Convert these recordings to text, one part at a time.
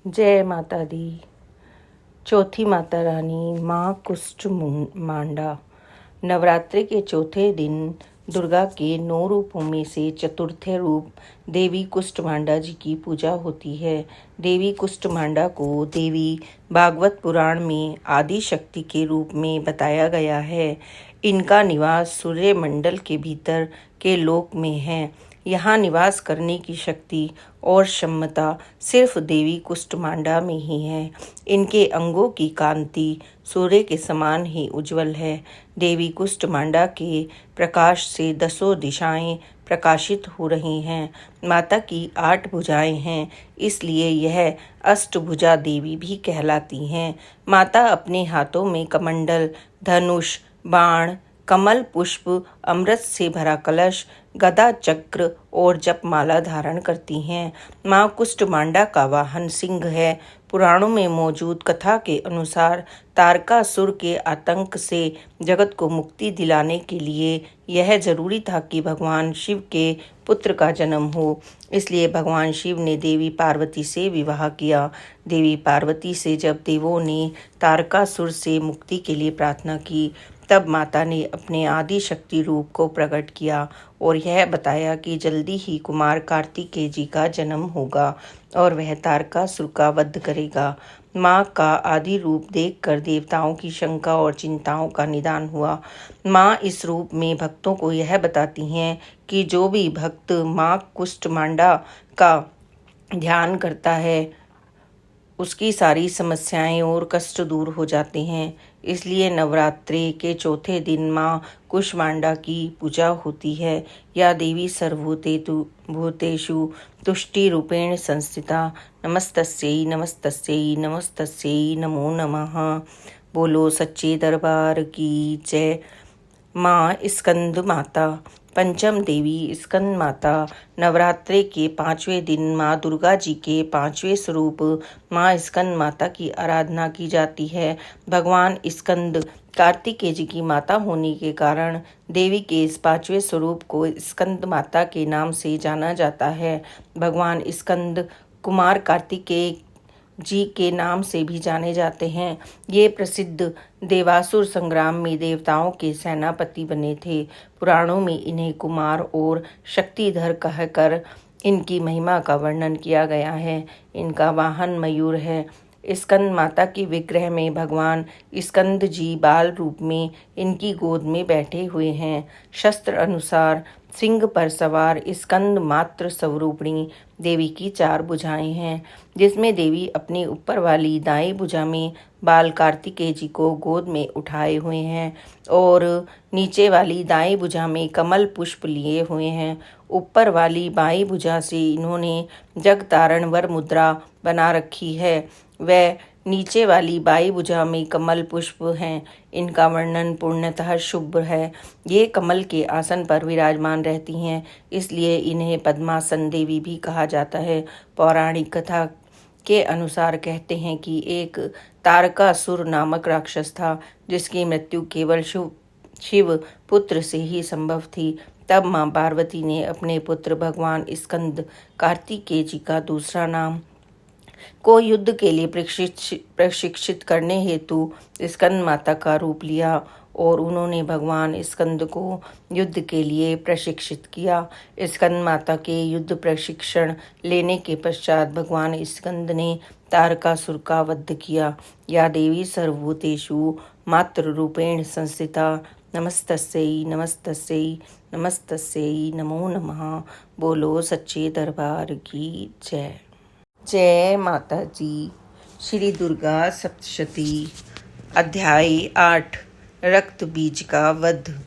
जय माता दी। चौथी माता रानी माँ कुष्ठ मांडा। नवरात्रि के चौथे दिन दुर्गा के 9 रूपों में से चतुर्थ रूप देवी कुष्ठमांडा जी की पूजा होती है। देवी कुष्ठमांडा को देवी भागवत पुराण में आदि शक्ति के रूप में बताया गया है। इनका निवास सूर्य मंडल के भीतर के लोक में है। यहाँ निवास करने की शक्ति और क्षमता सिर्फ देवी कुष्ठमांडा में ही है। इनके अंगों की कांति सूर्य के समान ही उज्जवल है। देवी कुष्ठमांडा के प्रकाश से 10 दिशाएं प्रकाशित हो रही हैं। माता की 8 भुजाएं हैं, इसलिए यह अष्टभुजा देवी भी कहलाती हैं। माता अपने हाथों में कमंडल, धनुष, बाण, कमल पुष्प, अमृत से भरा कलश, गदा, चक्र और जपमाला धारण करती हैं। माँ कुष्ठमांडा का वाहन सिंह है। पुराणों में मौजूद कथा के अनुसार तारकासुर के आतंक से जगत को मुक्ति दिलाने के लिए यह जरूरी था कि भगवान शिव के पुत्र का जन्म हो। इसलिए भगवान शिव ने देवी पार्वती से विवाह किया। देवी पार्वती से जब देवों ने तारकासुर से मुक्ति के लिए प्रार्थना की, तब माता ने अपने आदि शक्ति रूप को प्रकट किया और यह बताया कि जल्दी ही कुमार कार्तिकेय जी का जन्म होगा और वह तारकासुर का वध करेगा। माँ का आदि रूप देखकर देवताओं की शंका और चिंताओं का निदान हुआ। माँ इस रूप में भक्तों को यह बताती हैं कि जो भी भक्त माँ कुष्ठमांडा का ध्यान करता है, उसकी सारी समस्याएं और कष्ट दूर हो जाते हैं। इसलिए नवरात्रि के चौथे दिन माँ कुष्ठमांडा की पूजा होती है। या देवी सर्वभूतेषु तुष्टि रूपेण संस्थिता। नमस्तस्यै नमस्तस्यै नमस्तस्यै नमो नमः। बोलो सच्चे दरबार की जय। माँ स्कंद माता। पंचम देवी स्कंद माता। नवरात्रि के 5वें दिन माँ दुर्गा जी के 5वें स्वरूप माँ स्कंद माता की आराधना की जाती है। भगवान स्कंद कार्तिकेय जी की माता होने के कारण देवी के इस 5वें स्वरूप को स्कंद माता के नाम से जाना जाता है। भगवान स्कंद कुमार कार्तिकेय जी के नाम से भी जाने जाते हैं। ये प्रसिद्ध देवासुर संग्राम में देवताओं के सेनापति बने थे। पुराणों में इन्हें कुमार और शक्तिधर कहकर इनकी महिमा का वर्णन किया गया है। इनका वाहन मयूर है। स्कंद माता की विग्रह में भगवान स्कंद जी बाल रूप में इनकी गोद में बैठे हुए हैं। शास्त्र अनुसार सिंह पर सवार स्कंद मात्र स्वरूपिणी देवी की 4 भुजाएं हैं, जिसमें देवी अपनी ऊपर वाली दाई भुजा में बाल कार्तिकेय जी को गोद में उठाए हुए हैं और नीचे वाली दाई भुजा में कमल पुष्प लिए हुए हैं। ऊपर वाली बाई भुजा से इन्होंने जगतारण वर मुद्रा बना रखी है। वह नीचे वाली बाई भुजा में कमल पुष्प हैं। इनका वर्णन पूर्णतः शुभ है। ये कमल के आसन पर विराजमान रहती हैं, इसलिए इन्हें पद्मासन देवी भी कहा जाता है। पौराणिक कथा के अनुसार कहते हैं कि एक तारकासुर नामक राक्षस था, जिसकी मृत्यु केवल शिव पुत्र से ही संभव थी। तब माँ पार्वती ने अपने पुत्र भगवान स्कंद कार्तिकेय जी का दूसरा नाम को युद्ध के लिए प्रशिक्षित करने हेतु स्कंद माता का रूप लिया और उन्होंने भगवान स्कंद को युद्ध के लिए प्रशिक्षित किया। स्कंद माता के युद्ध प्रशिक्षण लेने के पश्चात भगवान स्कंद ने तारकासुर का वध किया। या देवी सर्वभूतेषु मातृ रूपेण संस्थिता। नमस्तस्यै नमस्तस्यै नमस्तस्यै नमो नमः। बोलो सच्चे दरबार की जय। जय माता जी। श्री दुर्गा सप्तशती। अध्याय 8। रक्त बीज का वध।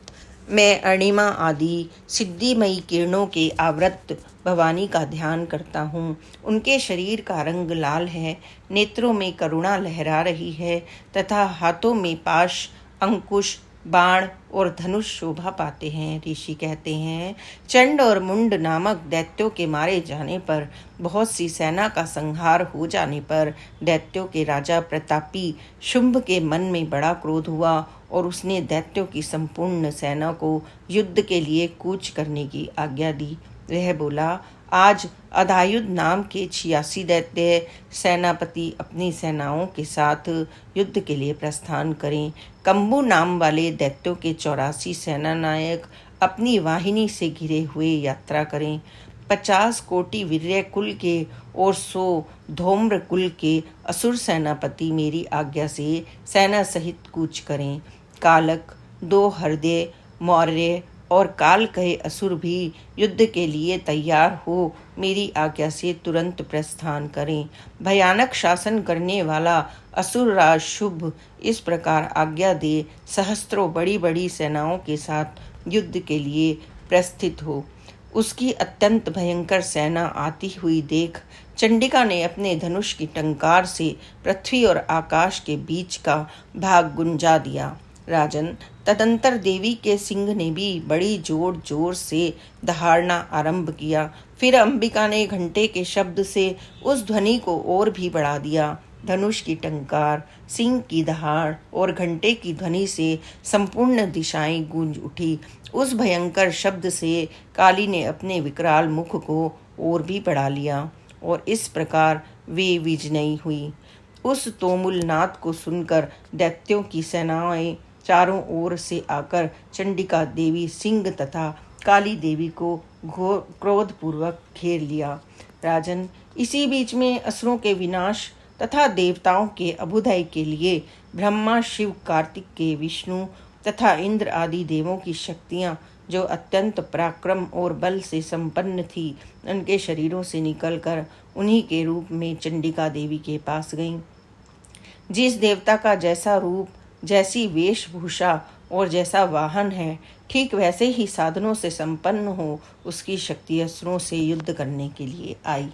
मैं अणिमा आदि सिद्धिमयी किरणों के आवृत भवानी का ध्यान करता हूँ। उनके शरीर का रंग लाल है, नेत्रों में करुणा लहरा रही है तथा हाथों में पाश, अंकुश, बाण और धनुष शोभा पाते हैं। ऋषि कहते हैं, चंड और मुंड नामक दैत्यों के मारे जाने पर, बहुत सी सेना का संहार हो जाने पर दैत्यों के राजा प्रतापी शुंभ के मन में बड़ा क्रोध हुआ और उसने दैत्यों की संपूर्ण सेना को युद्ध के लिए कूच करने की आज्ञा दी। वह बोला, आज अधायुध नाम के 86 दैत्य सेनापति अपनी सेनाओं के साथ युद्ध के लिए प्रस्थान करें। कंबू नाम वाले दैत्यों के 84 सेना नायक अपनी वाहिनी से घिरे हुए यात्रा करें। 50 कोटि वीर्य कुल के और 100 धूम्र कुल के असुर सेनापति मेरी आज्ञा से सेना सहित कूच करें। कालक, 2 हृदय, मौर्य और काल कहे असुर भी युद्ध के लिए तैयार हो मेरी आज्ञा से तुरंत प्रस्थान करें। भयानक शासन करने वाला असुर राज शुभ इस प्रकार आज्ञा दे सहस्त्रों बड़ी बड़ी सेनाओं के साथ युद्ध के लिए प्रस्थित हो। उसकी अत्यंत भयंकर सेना आती हुई देख चंडिका ने अपने धनुष की टंकार से पृथ्वी और आकाश के बीच का भाग गुंजा दिया। राजन, तदंतर देवी के सिंह ने भी बड़ी जोर जोर से दहाड़ना आरंभ किया। फिर अंबिका ने घंटे के शब्द से उस ध्वनि को और भी बढ़ा दिया। धनुष की टंकार, सिंह की दहाड़ और घंटे की ध्वनि से संपूर्ण दिशाएं गूंज उठी। उस भयंकर शब्द से काली ने अपने विकराल मुख को और भी बढ़ा लिया और इस प्रकार वे विजयी हुई। उस तोमुल नाद को सुनकर दैत्यों की सेनाएं चारों ओर से आकर चंडिका देवी, सिंह तथा काली देवी को क्रोधपूर्वक घेर लिया। राजन, इसी बीच में असुरों के विनाश तथा देवताओं के अभ्युदय के लिए ब्रह्मा, शिव, कार्तिकेय, विष्णु तथा इंद्र आदि देवों की शक्तियां जो अत्यंत पराक्रम और बल से संपन्न थी, उनके शरीरों से निकलकर उन्हीं के रूप में चंडिका देवी के पास गईं। जिस देवता का जैसा रूप, जैसी वेशभूषा और जैसा वाहन है, ठीक वैसे ही साधनों से संपन्न हो उसकी शक्ति असुरों से युद्ध करने के लिए आई।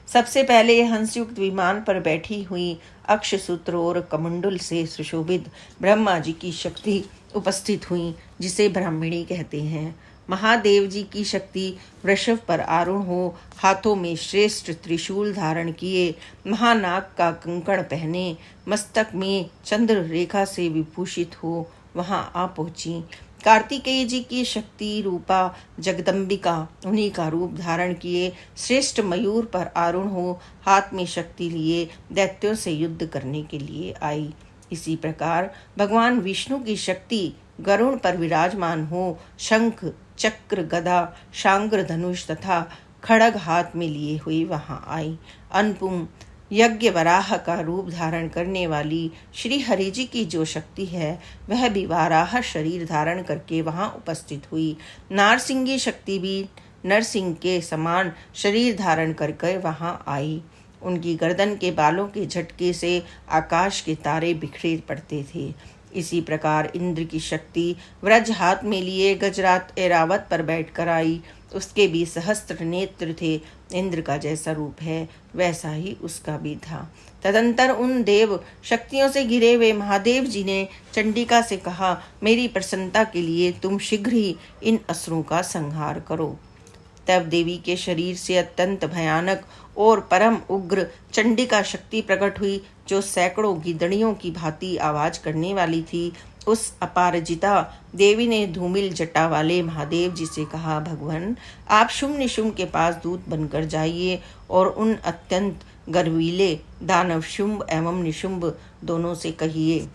सबसे पहले हंसयुक्त विमान पर बैठी हुई अक्षसूत्र और कमंडल से सुशोभित ब्रह्मा जी की शक्ति उपस्थित हुई, जिसे ब्राह्मणी कहते हैं। महादेव जी की शक्ति वृषभ पर आरूढ़ हो, हाथों में श्रेष्ठ त्रिशूल धारण किए, महानाग का कंकण पहने, मस्तक में चंद्र रेखा से विभूषित हो वहां आ पहुंची। कार्तिकेय जी की शक्ति रूपा जगदम्बिका उन्हीं का रूप धारण किए श्रेष्ठ मयूर पर आरूढ़ हो, हाथ में शक्ति लिए दैत्यों से युद्ध करने के लिए आई। इसी प्रकार भगवान विष्णु की शक्ति गरुड़ पर विराजमान हो, शंख, चक्र, गदा, शांग्र, धनुष तथा खड़ग हाथ में लिए हुई वहां आई। अनुपम यज्ञ वराह का रूप धारण करने वाली श्री हरि जी की जो शक्ति है, वह भी वाराह शरीर धारण करके वहां उपस्थित हुई। नारसिंगी शक्ति भी नरसिंह के समान शरीर धारण करके वहां आई। उनकी गर्दन के बालों के झटके से आकाश के तारे बिखरे पड़ते थे। इसी प्रकार इंद्र की शक्ति व्रज हाथ में लिए गजरात एरावत पर बैठकर आई। उसके भी सहस्त्र नेत्र थे। इंद्र का जैसा रूप है वैसा ही उसका भी था। तदंतर उन देव शक्तियों से घिरे हुए महादेव जी ने चंडिका से कहा, मेरी प्रसन्नता के लिए तुम शीघ्र ही इन असुरों का संहार करो। तब देवी के शरीर से अत्यंत भयानक और परम उग्र चंडिका शक्ति प्रकट हुई, जो सैकड़ों गिदड़ियों की भांति आवाज करने वाली थी। उस अपराजिता देवी ने धूमिल जटा वाले महादेव जी से कहा, भगवान, आप शुंभ निशुंभ के पास दूत बनकर जाइए और उन अत्यंत गर्वीले दानव शुंभ एवं निशुंभ दोनों से कहिए,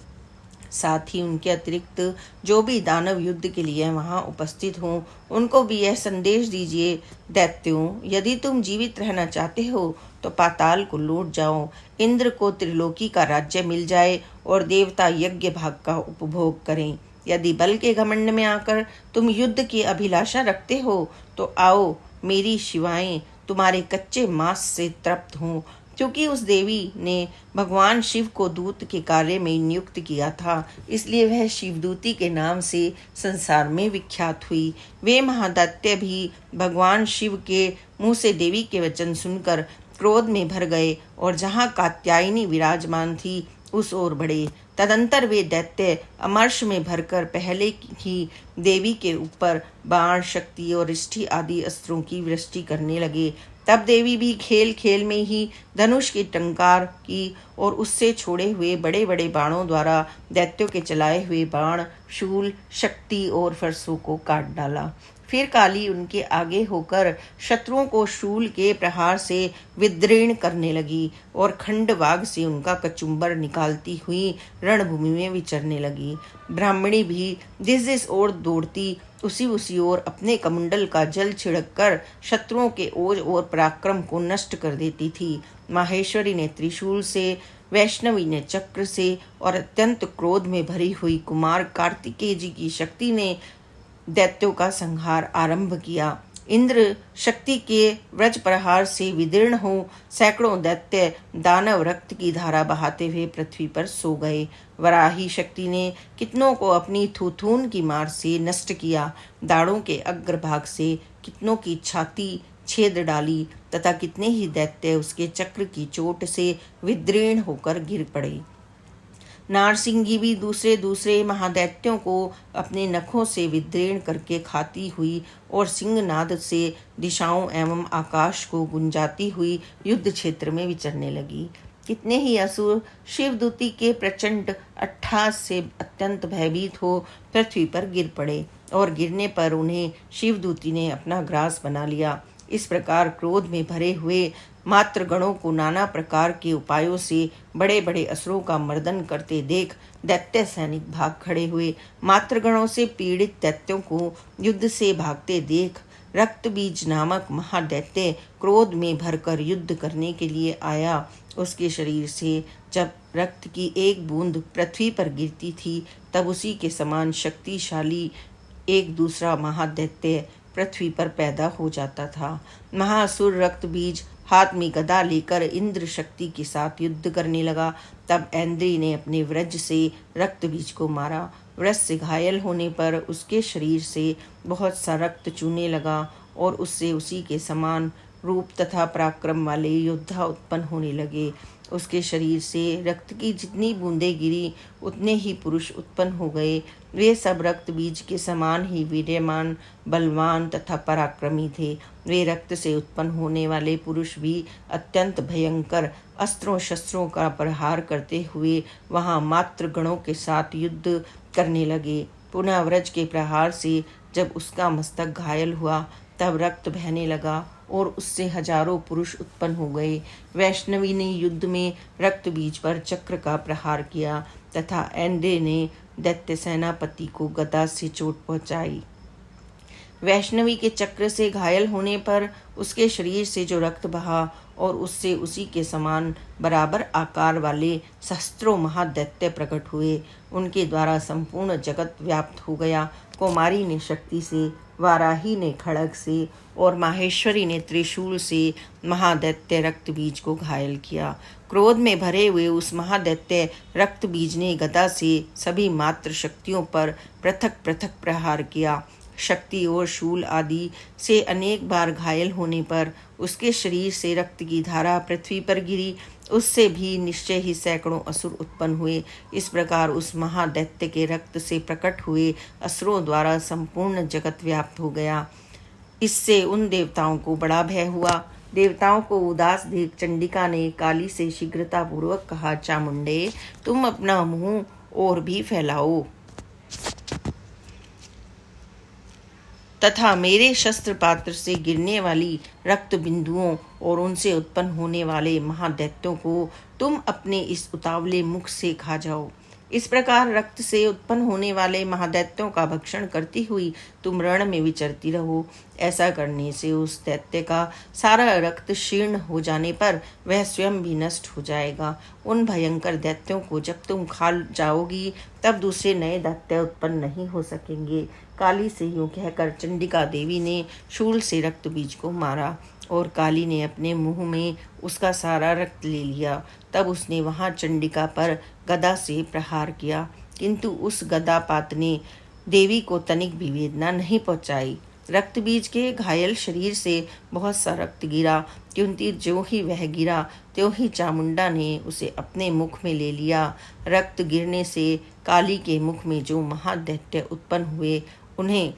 साथ ही उनके अतिरिक्त जो भी दानव युद्ध के लिए वहां उपस्थित हों, उनको भी यह संदेश दीजिए, दैत्यों, यदि तुम जीवित रहना चाहते हो तो पाताल को लौट जाओ। इंद्र को त्रिलोकी का राज्य मिल जाए और देवता यज्ञ भाग का उपभोग करें। यदि बल के घमंड में आकर तुम युद्ध की अभिलाषा रखते हो तो आओ, मेरी शिवाएं तुम्हारे कच्चे मांस से तृप्त हों। क्योंकि उस देवी ने भगवान शिव को दूत के कार्य में नियुक्त किया था, इसलिए वह शिवदूती के नाम से संसार में विख्यात हुई। वे महादैत्य भी भगवान शिव के मुंह से देवी के वचन सुनकर क्रोध में भर गए और जहाँ कात्यायनी विराजमान थी उस ओर बढ़े। तदंतर वे दैत्य अमर्ष में भरकर पहले ही देवी के ऊपर बाण, शक्ति और रिष्टि आदि अस्त्रों की वृष्टि करने लगे। तब देवी भी खेल खेल में ही धनुष की टंकार की और उससे छोड़े हुए बड़े बड़े बाणों द्वारा दैत्यों के चलाए हुए बाण, शूल, शक्ति और फरसों को काट डाला। फिर काली उनके आगे होकर शत्रुओं को शूल के प्रहार से विदीर्ण करने लगी और खंडवाग से उनका कचुम्बर निकालती हुई रणभूमि में विचरने लगी। ब्राह्मणी भी जिस जिस ओर दौड़ती उसी ओर अपने कमंडल का जल छिड़ककर शत्रुओं के ओज और पराक्रम को नष्ट कर देती थी। माहेश्वरी ने त्रिशूल से, वैष्णवी ने चक्र से और अत्यंत क्रोध में भरी हुई कुमार कार्तिकेय जी की शक्ति ने दैत्यों का संहार आरंभ किया। इंद्र शक्ति के व्रज प्रहार से विदीर्ण हो सैकड़ों दैत्य दानव रक्त की धारा बहाते हुए पृथ्वी पर सो गए। वराही शक्ति ने कितनों को अपनी थूथून की मार से नष्ट किया। दाढ़ों के अग्रभाग से कितनों की छाती छेद डाली तथा कितने ही दैत्य उसके चक्र की चोट से विदीर्ण होकर गिर पड़े। नारसिंगी भी दूसरे महादैत्यों को अपने नखों से विदीर्ण करके खाती हुई और सिंहनाद से दिशाओं एवं आकाश को गुंजाती हुई युद्ध क्षेत्र में विचरने लगी। कितने ही असुर शिवदूती के प्रचंड अट्टहास से अत्यंत भयभीत हो पृथ्वी पर गिर पड़े और गिरने पर उन्हें शिवदूती ने अपना ग्रास बना लिया। इस प्रकार क्रोध में भरे हुए मातृगणों को नाना प्रकार के उपायों से बड़े बड़े असुरों का मर्दन करते देख दैत्य सैनिक भाग खड़े हुए। मातृगणों से पीड़ित दैत्यों को युद्ध से भागते देख रक्तबीज नामक महादैत्य क्रोध में भरकर युद्ध करने के लिए आया। उसके शरीर से जब रक्त की एक बूंद पृथ्वी पर गिरती थी तब उसी के समान शक्तिशाली एक दूसरा महादैत्य पृथ्वी पर पैदा हो जाता था। महासुर रक्त बीज हाथ में गदा लेकर इंद्र शक्ति के साथ युद्ध करने लगा। तब ऐन्द्री ने अपने व्रज से रक्त बीज को मारा। व्रज से घायल होने पर उसके शरीर से बहुत सा रक्त चूने लगा और उससे उसी के समान रूप तथा पराक्रम वाले योद्धा उत्पन्न होने लगे। उसके शरीर से रक्त की जितनी बूंदें गिरी उतने ही पुरुष उत्पन्न हो गए। वे सब रक्त बीज के समान ही वीर्यमान, बलवान तथा पराक्रमी थे। वे रक्त से उत्पन्न होने वाले पुरुष भी अत्यंत भयंकर अस्त्रों शस्त्रों का प्रहार करते हुए वहां मात्र गणों के साथ युद्ध करने लगे। पुनः व्रज के प्रहार से जब उसका मस्तक घायल हुआ तब रक्त बहने लगा और उससे हजारों पुरुष उत्पन्न हो गए। वैष्णवी ने युद्ध में रक्त बीज पर चक्र का प्रहार किया तथा ऐन्द्रे ने दैत्य सेनापति को गदा से चोट पहुंचाई। वैष्णवी के चक्र से घायल होने पर उसके शरीर से जो रक्त बहा और उससे उसी के समान बराबर आकार वाले सहस्त्रों महादैत्य प्रकट हुए। उनके द्वारा संपूर्ण जगत व्याप्त हो गया। कुमारी ने शक्ति से, वाराही ने खड़ग से और माहेश्वरी ने त्रिशूल से महादैत्य रक्त बीज को घायल किया। क्रोध में भरे हुए उस महादैत्य रक्त बीज ने गदा से सभी मात्र शक्तियों पर पृथक पृथक प्रहार किया। शक्ति और शूल आदि से अनेक बार घायल होने पर उसके शरीर से रक्त की धारा पृथ्वी पर गिरी। उससे भी निश्चय ही सैकड़ों असुर उत्पन्न हुए। इस प्रकार उस महादैत्य के रक्त से प्रकट हुए असुरों द्वारा संपूर्ण जगत व्याप्त हो गया। इससे उन देवताओं को बड़ा भय हुआ। देवताओं को उदास देख चंडिका ने काली से शीघ्रतापूर्वक कहा, चामुंडे, तुम अपना मुंह और भी फैलाओ तथा मेरे शस्त्र पात्र से गिरने वाली रक्त बिंदुओं और उनसे उत्पन्न होने वाले महादैत्यों को तुम अपने इस उतावले मुख से खा जाओ। इस प्रकार रक्त से उत्पन्न होने वाले महादैत्यों का भक्षण करती हुई तुम रण में विचरती रहो। ऐसा करने से उस दैत्य का सारा रक्त शीर्ण हो जाने पर वह स्वयं भी नष्ट हो जाएगा। उन भयंकर दैत्यों को जब तुम खा जाओगी तब दूसरे नए दैत्य उत्पन्न नहीं हो सकेंगे। काली से यूं कहकर चंडिका देवी ने शूल से रक्त बीज को मारा और काली ने अपने मुंह में उसका सारा रक्त ले लिया। तब उसने वहां चंडिका पर गदा से प्रहार किया, किंतु उस गदापात ने देवी को तनिक भी वेदना नहीं पहुंचाई। रक्त बीज के घायल शरीर से बहुत सा रक्त गिरा, किंतु जो ही वह गिरा त्यों ही चामुंडा ने उसे अपने मुख में ले लिया। रक्त गिरने से काली के मुख में जो महादैत्य उत्पन्न हुए उन्हें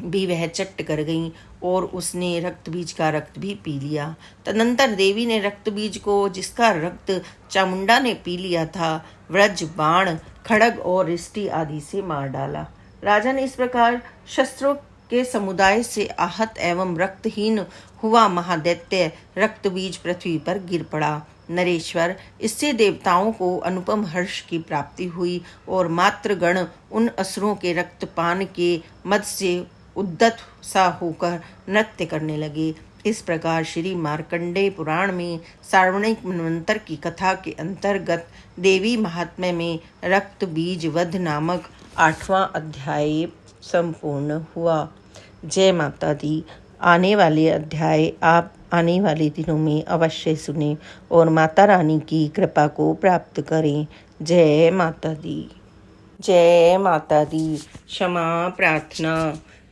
भी वह चट्ट कर गईं और उसने रक्त बीज का रक्त भी पी लिया। तदनंतर देवी ने रक्त बीज को, जिसका रक्त चामुंडा ने पी लिया था, व्रज, बाण, खड़ग और रिष्टि आदि से मार डाला। राजा ने इस प्रकार शस्त्रों के समुदाय से आहत एवं रक्तहीन हुआ महादैत्य रक्त बीज पृथ्वी पर गिर पड़ा। नरेश्वर, इससे देवताओं को अनुपम हर्ष की प्राप्ति हुई और मातृगण उन असुरों के रक्तपान के मद से उद्यत सा होकर नृत्य करने लगे। इस प्रकार श्री मार्कंडेय पुराण में सार्वणिक मनवंतर की कथा के अंतर्गत देवी महात्म्य में रक्त बीज वध नामक 8वां अध्याय संपूर्ण हुआ। जय माता दी। आने वाले अध्याय आप आने वाले दिनों में अवश्य सुने और माता रानी की कृपा को प्राप्त करें। जय माता दी। जय माता दी। क्षमा प्रार्थना।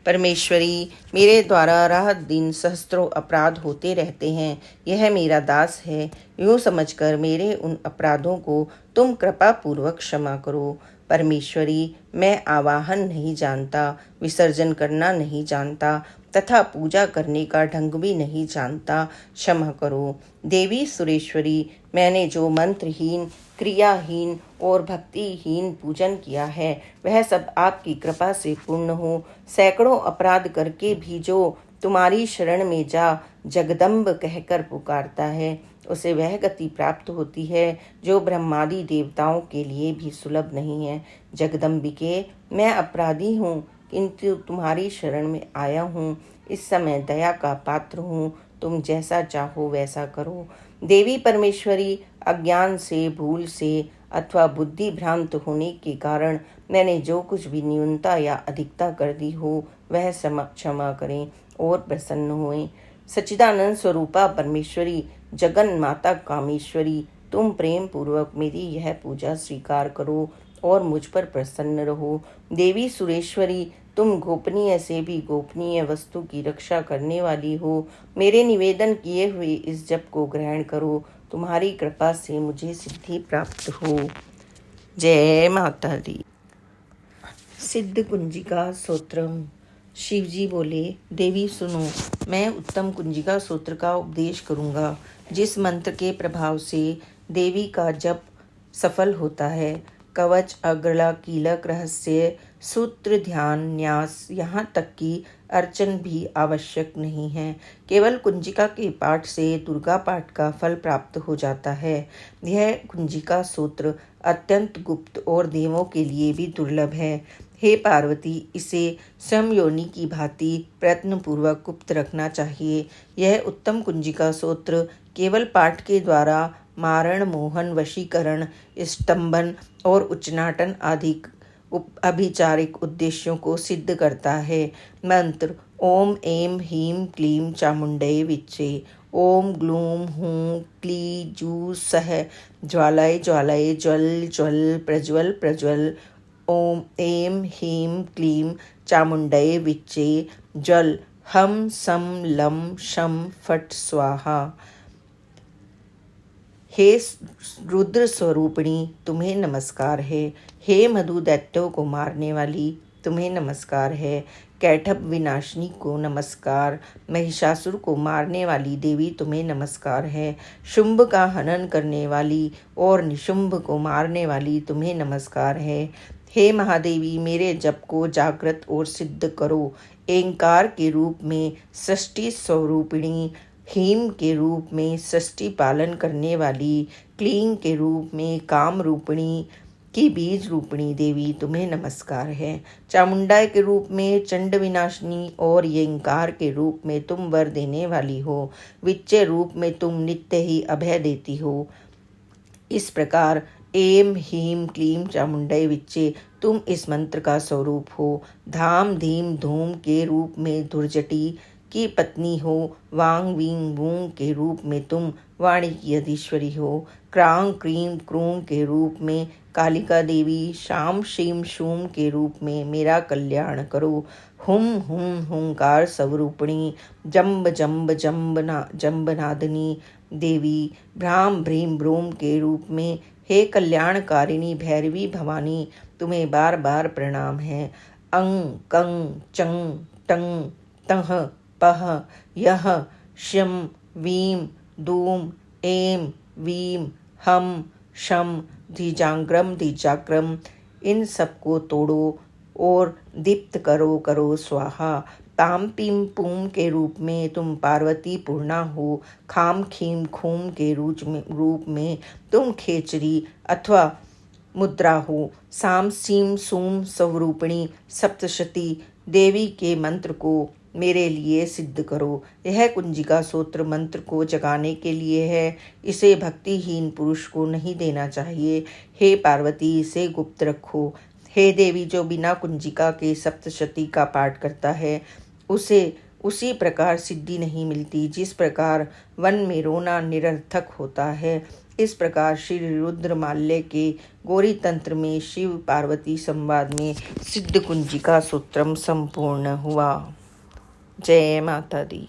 परमेश्वरी, मेरे द्वारा रात दिन सहस्त्रों अपराध होते रहते हैं। यह मेरा दास है, यूँ समझकर मेरे उन अपराधों को तुम कृपा पूर्वक क्षमा करो। परमेश्वरी, मैं आवाहन नहीं जानता, विसर्जन करना नहीं जानता तथा पूजा करने का ढंग भी नहीं जानता, क्षमा करो। देवी सुरेश्वरी, मैंने जो मंत्रहीन, क्रियाहीन और भक्तिहीन पूजन किया है वह सब आपकी कृपा से पूर्ण हो। सैकड़ों अपराध करके भी जो तुम्हारी शरण में जा जगदम्ब कहकर पुकारता है उसे वह गति प्राप्त होती है जो ब्रह्मादि देवताओं के लिए भी सुलभ नहीं है। जगदम्बिके, मैं अपराधी हूँ, किंतु तुम्हारी शरण में आया हूँ। इस समय दया का पात्र हूँ, तुम जैसा चाहो वैसा करो। देवी परमेश्वरी, अज्ञान से, भूल से अथवा बुद्धि भ्रांत होने के कारण मैंने जो कुछ भी न्यूनता या अधिकता कर दी हो वह क्षमा करें और प्रसन्न हुए। सच्चिदानंद स्वरूपा परमेश्वरी, जगन माता कामेश्वरी, तुम प्रेम पूर्वक मेरी यह पूजा स्वीकार करो और मुझ पर प्रसन्न रहो। देवी सुरेश्वरी, तुम गोपनीय से भी गोपनीय वस्तु की रक्षा करने वाली हो। मेरे निवेदन किए हुए इस जप को ग्रहण करो, तुम्हारी कृपा से मुझे सिद्धि प्राप्त हो। जय माता दी। सिद्ध कुंजिका स्तोत्रम। शिवजी बोले, देवी सुनो, मैं उत्तम कुंजिका सूत्र का उपदेश करूंगा जिस मंत्र के प्रभाव से देवी का जप सफल होता है। कवच, अग्रला, कीलक, रहस्य, सूत्र, ध्यान, न्यास, यहाँ तक कि अर्चन भी आवश्यक नहीं है। केवल कुंजिका के पाठ से दुर्गा पाठ का फल प्राप्त हो जाता है। यह कुंजिका सूत्र अत्यंत गुप्त और देवों के लिए भी दुर्लभ है। हे पार्वती, इसे समयोनि की भांति प्रयत्नपूर्वक गुप्त रखना चाहिए। यह उत्तम कुंजिका सूत्र केवल पाठ के द्वारा मारण, मोहन, वशीकरण, स्तंभन और उच्चाटन आदि अभिचारिक उद्देश्यों को सिद्ध करता है। मंत्र: ओम ऐं ह्रीं क्लीं चामुंडये विच्चे। ओम ग्लूम हूं क्ली जू सह ज्वालय ज्वालय ज्वल ज्वल प्रज्वल प्रज्वल। ओम ऐं ह्रीं क्लीं चामुंडये विच्चे। ज्वल हम सम लं शम फट स्वाहा। हे रुद्र स्वरूपिणी, तुम्हें नमस्कार है। हे मधु दैत्यों को मारने वाली, तुम्हें नमस्कार है। कैटभ विनाशिनी को नमस्कार। महिषासुर को मारने वाली देवी, तुम्हें नमस्कार है। शुंभ का हनन करने वाली और निशुंभ को मारने वाली, तुम्हें नमस्कार है। हे महादेवी, मेरे जप को जागृत और सिद्ध करो। एंकार के रूप में सृष्टि स्वरूपिणी, ह्रीं के रूप में सृष्टि पालन करने वाली, क्लीं के रूप में काम रूपिणी की बीज रूपिणी देवी, तुम्हें नमस्कार है। चामुंडा के रूप में चंड विनाशिनी और यंकार के रूप में तुम वर देने वाली हो। विच्चे रूप में तुम नित्य ही अभय देती हो। इस प्रकार ऐं ह्रीं क्लीं चामुंडये विच्चे, तुम इस मंत्र का स्वरूप हो। धाम धीम धूम के रूप में धुर्जटी की पत्नी हो। वांग वीं वूं के रूप में तुम वाणी की अधीश्वरी हो। क्रांग क्रीं क्रूं के रूप में कालिका देवी, शाम शीम शूम के रूप में मेरा कल्याण करो। हुम हुम हुंकार स्वरूपिणी, जम्ब जम्ब जम्बनादिनी देवी, भ्राम भ्रीम भ्रूम के रूप में हे कल्याणकारिणी भैरवी भवानी, तुम्हें बार बार प्रणाम है। अंग कंग चंग टंग तह पह यह शम वीम दूम ऐं वीम हम शम धीजाग्रम, इन सबको तोड़ो और दीप्त करो स्वाहा। ताम पीम पूम के रूप में तुम पार्वती पूर्णा हो। खाम खीम खूम के रूप में तुम खेचरी अथवा मुद्रा हो। साम सीम सूम स्वरूपिणी सप्तशती देवी के मंत्र को मेरे लिए सिद्ध करो। यह कुंजिका सूत्र मंत्र को जगाने के लिए है, इसे भक्तिहीन पुरुष को नहीं देना चाहिए। हे पार्वती, इसे गुप्त रखो। हे देवी, जो बिना कुंजिका के सप्तशती का पाठ करता है उसे उसी प्रकार सिद्धि नहीं मिलती जिस प्रकार वन में रोना निरर्थक होता है। इस प्रकार श्री रुद्रमाल्य के गौरी तंत्र में शिव पार्वती संवाद में सिद्ध कुंजिका सूत्रम संपूर्ण हुआ। जय माता दी।